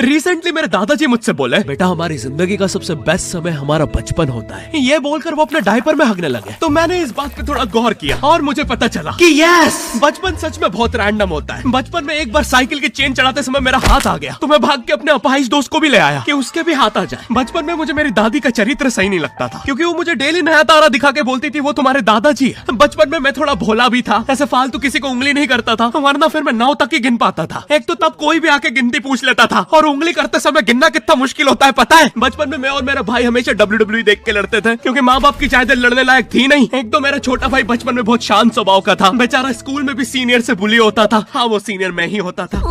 Recently मेरे दादाजी मुझसे बोले, बेटा हमारी जिंदगी का सबसे बेस्ट समय हमारा बचपन होता है। ये बोलकर वो अपने डायपर में हगने लगे। तो मैंने इस बात पे थोड़ा गौर किया और मुझे पता चला कि यस, बचपन सच में बहुत रैंडम होता है। बचपन में एक बार साइकिल की चेन चढ़ाते समय मेरा हाथ आ गया, तो मैं भाग के अपने अपाहिज दोस्त को भी ले आया कि उसके भी हाथ आ जाए। बचपन में मुझे मेरी दादी का चरित्र सही नहीं लगता था, क्योंकि वो मुझे डेली नया तारा दिखा के बोलती थी वो तुम्हारे दादाजी है। बचपन में मैं थोड़ा भोला भी था, ऐसे फालतू किसी को उंगली नहीं करता था, वरना फिर मैं 9 तक ही गिन पाता था। एक तो तब कोई भी आके गिनती पूछ लेता था, और उंगली करते समय गिनना कितना मुश्किल होता है पता है। बचपन में मैं और मेरा भाई हमेशा WWE देख के लड़ते थे, क्योंकि माँ बाप की चाहते लड़ने लायक थी नहीं। एक तो मेरा छोटा भाई बचपन में बहुत शांत स्वभाव का था, बेचारा स्कूल में भी सीनियर से बुली होता था। हाँ, वो सीनियर मैं ही होता था।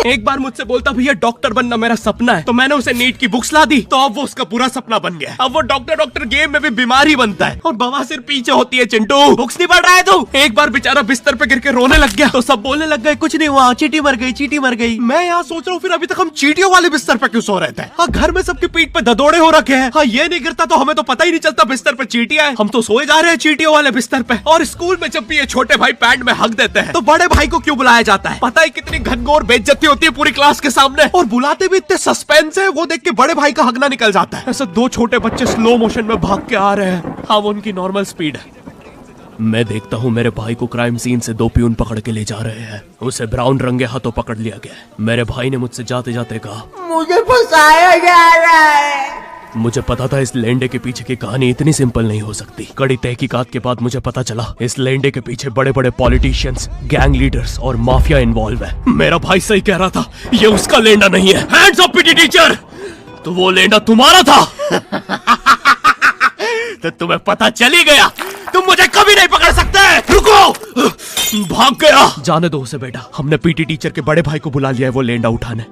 एक बार मुझसे बोलता, भैया डॉक्टर बनना मेरा सपना है। तो मैंने उसे नीट की बुक्स ला दी, तो अब वो उसका पूरा सपना बन गया। अब वो डॉक्टर गेम में भी बीमार ही बनता है, और बवासीर पीछे होती है। चिंटू बुक्स नहीं पढ़ रहा है तू? एक बार बेचारा बिस्तर पे गिर के रोने लग गया, तो सब बोलने लग गए कुछ नहीं हुआ, चींटी मर गई, चींटी मर गई। मैं यहाँ सोच रहा हूँ फिर अभी तक हम चींटियों वाले बिस्तर पे क्यों सो रहे थे? हाँ, घर में सबकी पीठ पे ददोड़े हो रखे हैं। हाँ, ये नहीं गिरता तो हमें तो पता ही नहीं चलता बिस्तर पे चींटियां हैं। हम तो सोए जा रहे हैं चींटियों वाले बिस्तर पे। और स्कूल में जब भी ये छोटे भाई पैंट में हक देते हैं, तो बड़े भाई को क्यों बुलाया जाता है? पता है कितनी घनघोर बेइज्जती होती है पूरी क्लास के सामने, और बुलाते भी इतने सस्पेंस है, वो देख के बड़े भाई का हगना निकल जाता है। ऐसे 2 छोटे बच्चे स्लो मोशन में भाग के आ रहे हैं। हाँ, वो उनकी नॉर्मल स्पीड है। मैं देखता हूँ मेरे भाई को क्राइम सीन से 2 पियून पकड़ के ले जा रहे हैं। उसे ब्राउन रंगे हाथों पकड़ लिया गया। मेरे भाई ने मुझसे जाते जाते कहा, मुझे फंसाया जा रहा है। मुझे पता था इस लेंडे के पीछे की कहानी इतनी सिंपल नहीं हो सकती। कड़ी तहकीकात के बाद मुझे पता चला इस लेंडे के पीछे बड़े बड़े पॉलिटिशियंस, गैंग लीडर्स और माफिया इन्वॉल्व है। मेरा भाई सही कह रहा था, ये उसका लेंडा नहीं है। हैंड्स अप पीटी टीचर, तो वो लेंडा तुम्हारा था। तो तुम्हें पता चल ही गया, तुम मुझे कभी नहीं पकड़ सकते। रुको, भाग गया। जाने दो उसे बेटा, हमने पीटी टीचर के बड़े भाई को बुला लिया है वो लेंडा उठाने।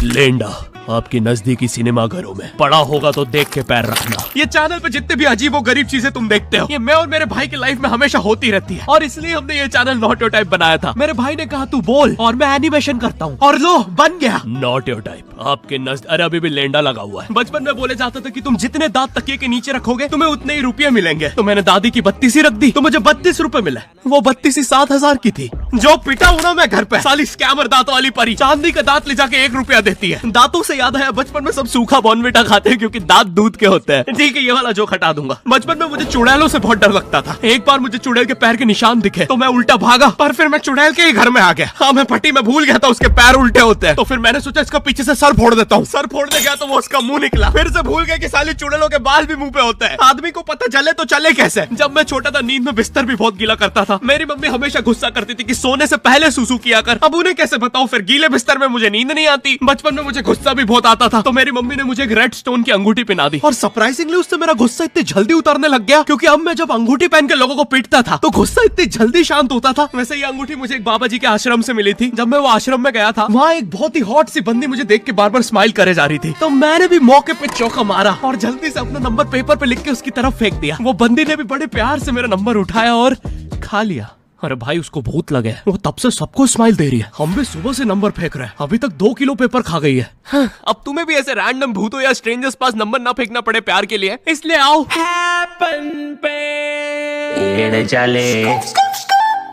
लेंडा आपकी नजदीकी सिनेमा घरों में पड़ा होगा तो देख के पैर रखना। ये चैनल पे जितने भी अजीब और गरीब चीजें तुम देखते हो, ये मैं और मेरे भाई की लाइफ में हमेशा होती रहती है, और इसलिए हमने ये चैनल नॉट योर टाइप बनाया था। मेरे भाई ने कहा तू बोल और मैं एनिमेशन करता हूँ, और लो बन गया नॉट योर टाइप। आपके अरे अभी भी लेंडा लगा हुआ है। बचपन में बोले जाता था कि तुम जितने दांत तकिए के नीचे रखोगे तुम्हें उतने ही रुपये मिलेंगे। तो मैंने दादी की 32 रख दी, तो मुझे 32 रुपए मिले। वो 32 7,000 की थी। जो पिटा हूं ना मैं घर पे, साली स्कैमर दांतों वाली परी, चांदी का दांत ले जाके 1 रुपया देती है। दांतों से याद है, बचपन में सब सूखा बॉर्नविटा खाते हैं क्योंकि दांत दूध के होते हैं। ठीक है, ये वाला जोक हटा दूंगा। बचपन में मुझे चुड़ैलों से बहुत डर लगता था। एक बार मुझे चुड़ैल के पैर के निशान दिखे तो मैं उल्टा भागा, पर फिर मैं चुड़ैल के ही घर में आ गया। हाँ, मैं पट्टी में भूल गया था उसके पैर उल्टे होते हैं, तो फिर मैंने सोचा इसका पीछे से सर फोड़ देता हूँ। सर फोड़ने गया तो वो उसका मुंह निकला। फिर से भूल गया कि साली चुड़ैलों के बाल भी मुंह पे होते हैं। आदमी को पता चले तो चले कैसे। जब मैं छोटा था नींद में बिस्तर भी बहुत गीला करता था। मेरी मम्मी हमेशा गुस्सा करती थी कि सोने से पहले सुसु किया कर। अब उन्हें कैसे बताऊं, फिर गीले बिस्तर में मुझे नींद नहीं आती। बचपन में मुझे गुस्सा भी बहुत आता था, तो मेरी मम्मी ने मुझे एक रेड स्टोन की अंगूठी पहना दी, और सरप्राइजिंगली उससे मेरा गुस्सा इतनी जल्दी उतरने लग गया, क्योंकि अब मैं जब अंगूठी पहन के लोगों को पीटता था तो गुस्सा इतनी जल्दी शांत होता था। वैसे ये अंगूठी मुझे एक बाबा जी के आश्रम से मिली थी। जब मैं वो आश्रम में गया था, वहाँ एक बहुत ही हॉट सी बंदी मुझे देख के बार बार स्माइल करे जा रही थी, तो मैंने भी मौके पे चौका मारा और जल्दी से अपना नंबर पेपर पे लिख के उसकी तरफ फेंक दिया। वो बंदी ने भी बड़े प्यार से मेरा नंबर उठाया और खा लिया। अरे भाई, उसको भूत लगे, वो तब से सबको स्माइल दे रही है। हम भी सुबह से नंबर फेंक रहे हैं, अभी तक 2 किलो पेपर खा गई है। हाँ, अब तुम्हें भी ऐसे रैंडम भूतों या स्ट्रेंजर्स पास नंबर ना फेंकना पड़े प्यार के लिए, इसलिए आओ हैपन पे चले।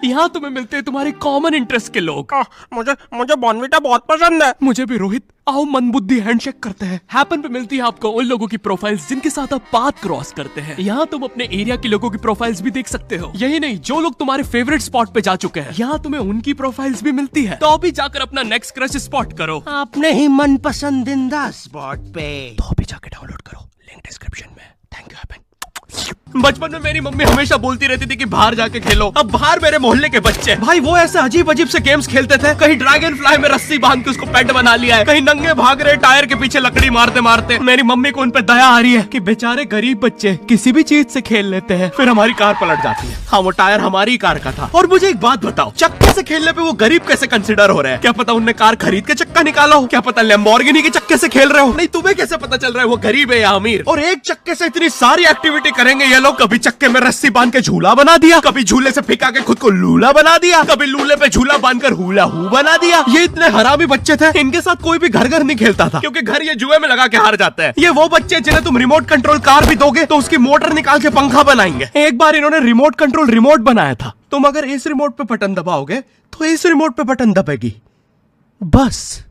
यहाँ तुम्हें मिलते हैं तुम्हारे कॉमन इंटरेस्ट के लोग। मुझे बॉर्नविटा बहुत पसंद है। मुझे भी रोहित। आओ मन बुद्धि हैंडशेक करते हैं। हैपन पे मिलती है आपको उन लोगों की प्रोफाइल्स जिनके साथ आप पाथ क्रॉस करते हैं। यहाँ तुम अपने एरिया के लोगों की प्रोफाइल्स भी देख सकते हो। यही नहीं, जो लोग तुम्हारे फेवरेट स्पॉट पे जा चुके हैं, यहाँ तुम्हें उनकी प्रोफाइल्स भी मिलती है। तो अभी जाकर अपना नेक्स्ट क्रश स्पॉट करो अपने ही मन पसंदीदा स्पॉट पे। तो अभी जाकर डाउनलोड करो, लिंक डिस्क्रिप्शन में। Thank you happen. बचपन में मेरी मम्मी हमेशा बोलती रहती थी कि बाहर जाके खेलो। अब बाहर मेरे मोहल्ले के बच्चे भाई वो ऐसे अजीब अजीब से गेम्स खेलते थे। कहीं ड्रैगन फ्लाई में रस्सी बांध के उसको पेट बना लिया है, कहीं नंगे भाग रहे टायर के पीछे लकड़ी मारते मारते। मेरी मम्मी को उन पे दया आ रही है कि बेचारे गरीब बच्चे किसी भी चीज से खेल लेते हैं, फिर हमारी कार पलट जाती है। हाँ, वो टायर हमारी कार का था। और मुझे एक बात बताओ, चक्के से खेलने पे वो गरीब कैसे कंसिडर हो रहे हैं? क्या पता उनने कार खरीद के चक्का निकाला हो, क्या पता लैम्बोर्गिनी के चक्के से खेल रहे हो। नहीं, तुम्हें कैसे पता चल रहा है वो गरीब है या अमीर? और एक चक्के से इतनी सारी एक्टिविटी करेंगे ये लोग। कभी चक्के में रस्सी बांध के झूला बना दिया, कभी झूले से फिका के खुद को लूला बना दिया, कभी लूले पे झूला बांधकर हुला हू बना दिया। ये इतने हरामी बच्चे थे, इनके साथ कोई भी घर नहीं खेलता था, क्योंकि घर ये जुए में लगा के हार जाते हैं। ये वो बच्चे जिन्हें तुम रिमोट कंट्रोल कार भी दोगे तो उसकी मोटर निकाल के पंखा बनाएंगे। एक बार इन्होंने रिमोट कंट्रोल रिमोट बनाया था। तुम अगर इस रिमोट पे बटन दबाओगे तो इस रिमोट पे बटन दबेगी, बस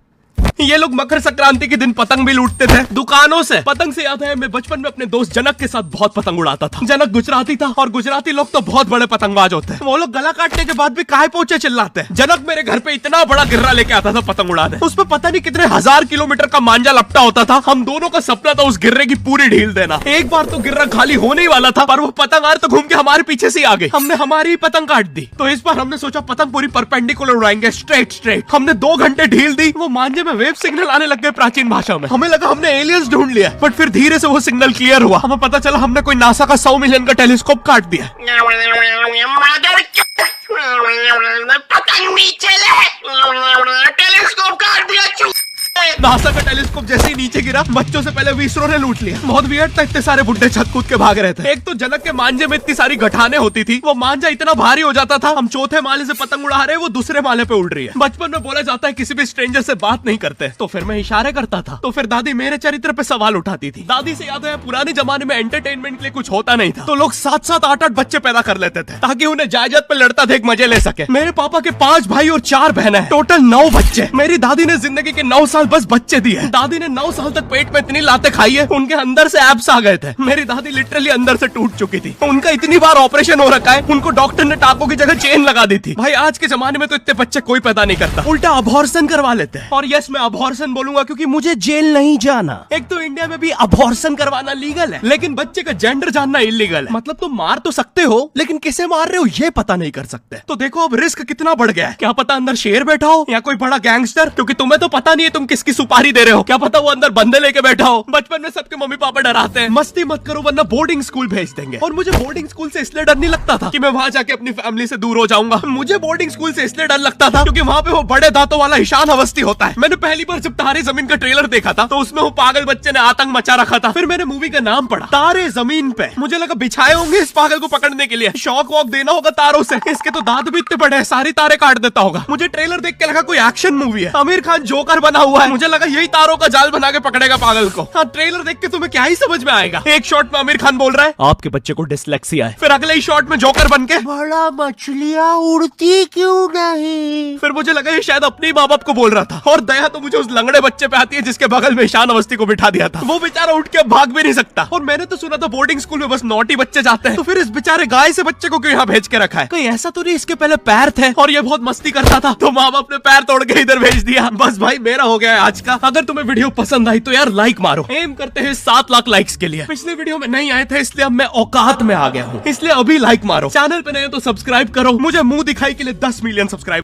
ये लोग मकर संक्रांति के दिन पतंग भी लूटते थे दुकानों से। पतंग से याद है मैं बचपन में अपने दोस्त जनक के साथ बहुत पतंग उड़ाता था। जनक गुजराती था और गुजराती लोग तो बहुत बड़े पतंगबाज होते हैं। वो लोग गला काटने के बाद भी काहे पोचे चिल्लाते हैं। जनक मेरे घर पे इतना बड़ा गिर्रा लेके आता था पतंग उड़ाने। उसमें पता नहीं कितने 1000 किलोमीटर का मांझा लपटा होता था। हम दोनों का सपना था उस गिर्रे की पूरी ढील देना। एक बार तो गिर्रा खाली होने ही वाला था पर वो पतंगार तो घूम के हमारे पीछे से आ गई। हमने हमारी ही पतंग काट दी। तो इस बार हमने सोचा पतंग पूरी परपेंडिकुलर उड़ाएंगे, स्ट्रेट। हमने 2 घंटे ढील दी। वो मांझे में वेव सिग्नल आने लग गए प्राचीन भाषा में। हमें लगा हमने एलियंस ढूंढ लिया, बट फिर धीरे से वो सिग्नल क्लियर हुआ। हमें पता चला हमने कोई नासा का 100 मिलियन का टेलीस्कोप काट दिया। पतंग नीचे ले, टेलीस्कोप काट दिया। नासा का टेलीस्कोप जैसे ही नीचे गिरा बच्चों से पहले विसरो ने लूट लिया। बहुत वियर्ड था, इतने सारे बुड्ढे छत कूद के भाग रहे थे। एक तो जनक के मांझे में इतनी सारी गठाने होती थी, वो मांझा इतना भारी हो जाता था। हम चौथे माले से पतंग उड़ा रहे, वो दूसरे माले पे उड़ रही है। बचपन में बोला जाता है किसी भी स्ट्रेंजर से बात नहीं करते, तो फिर मैं इशारे करता था। तो फिर दादी मेरे चरित्र पे सवाल उठाती थी। दादी से याद है पुराने जमाने में एंटरटेनमेंट के लिए कुछ होता नहीं था, तो लोग 7-7, 8-8 बच्चे पैदा कर लेते थे ताकि उन्हें जायदाद पे लड़ता देख मजे ले सके। मेरे पापा के 5 भाई और 4 बहनें हैं, टोटल 9 बच्चे। मेरी दादी ने जिंदगी के 9 साल बस बच्चे दिए। दादी ने 9 साल तक पेट में इतनी लाते खाई है, उनके अंदर से एब्स आ गए थे। मेरी दादी लिटरली अंदर से टूट चुकी थी। उनका इतनी बार ऑपरेशन हो रखा है, उनको डॉक्टर ने टाकों की जगह चेन लगा दी थी। भाई आज के जमाने में तो इतने बच्चे कोई पैदा नहीं करता, उल्टा अबॉर्शन करवा लेते हैं। और यस मैं अबॉर्शन बोलूंगा क्योंकि मुझे जेल नहीं जाना। एक तो इंडिया में भी अबॉर्शन करवाना लीगल है, लेकिन बच्चे का जेंडर जानना इलीगल है। मतलब तुम मार तो सकते हो, लेकिन किसे मार रहे हो ये पता नहीं कर सकते। तो देखो अब रिस्क कितना बढ़ गया है। क्या पता अंदर शेर बैठा हो या कोई बड़ा गैंगस्टर, क्योंकि तुम्हें तो पता नहीं है तुम किसकी सुपारी दे रहे हो। क्या पता वो अंदर बंदे लेके बैठा हो। बचपन में सबके मम्मी पापा डराते हैं मस्ती मत करो वरना बोर्डिंग स्कूल भेज देंगे। और मुझे बोर्डिंग स्कूल से इसलिए डर नहीं लगता था कि मैं वहां जाके अपनी फैमिली से दूर हो जाऊंगा। मुझे बोर्डिंग स्कूल से इसलिए डर लगता था क्योंकि वहां पे वो बड़े दांतों वाला ईशान अवस्थी होता है। मैंने पहली बार जब तारे जमीन का ट्रेलर देखा था तो उसमें वो पागल बच्चे ने आतंक मचा रखा था। फिर मैंने मूवी का नाम पढ़ा तारे जमीन पे। मुझे लगा बिछाए होंगे इस पागल को पकड़ने के लिए, शॉक वॉक देना होगा तारों से। इसके तो दांत भी इतने बड़े हैं, सारी तारे काट देता होगा। मुझे ट्रेलर देख के लगा कोई एक्शन मूवी है, आमिर खान जोकर बना हुआ है। मुझे लगा यही तारों का जाल बना के पकड़ेगा पागल को। हाँ ट्रेलर देख के तुम्हें क्या ही समझ में आएगा। एक शॉट में आमिर खान बोल रहा है आपके बच्चे को डिसलेक्सिया है, फिर अगले ही शॉट में जोकर बन के बड़ा मछलियां उड़ती क्यों नहीं। फिर मुझे लगा ये शायद अपने माँ बाप को बोल रहा था। और दया तो मुझे उस लंगड़े बच्चे पे आती है जिसके बगल में ईशान अवस्थी को बिठा दिया था। वो बेचारा उठ के भाग भी नहीं सकता। और मैंने तो सुना था बोर्डिंग स्कूल में बस नॉटी बच्चे जाते हैं, तो फिर इस बेचारे गाय से बच्चे को क्यों यहाँ भेज के रखा है। कहीं ऐसा तो नहीं इसके पहले पैर थे और ये बहुत मस्ती करता था तो माँ बाप ने पैर तोड़ के इधर भेज दिया। बस भाई मेरा हो गया है आज का। अगर तुम्हें वीडियो पसंद आई तो यार लाइक मारो। एम करते हैं 7 लाख लाइक्स के लिए। पिछले वीडियो में नहीं आए थे इसलिए अब मैं औकात में आ गया हूँ, इसलिए अभी लाइक मारो। चैनल पे नए हो तो सब्सक्राइब करो। मुझे मुंह दिखाई के लिए 10 मिलियन सब्सक्राइब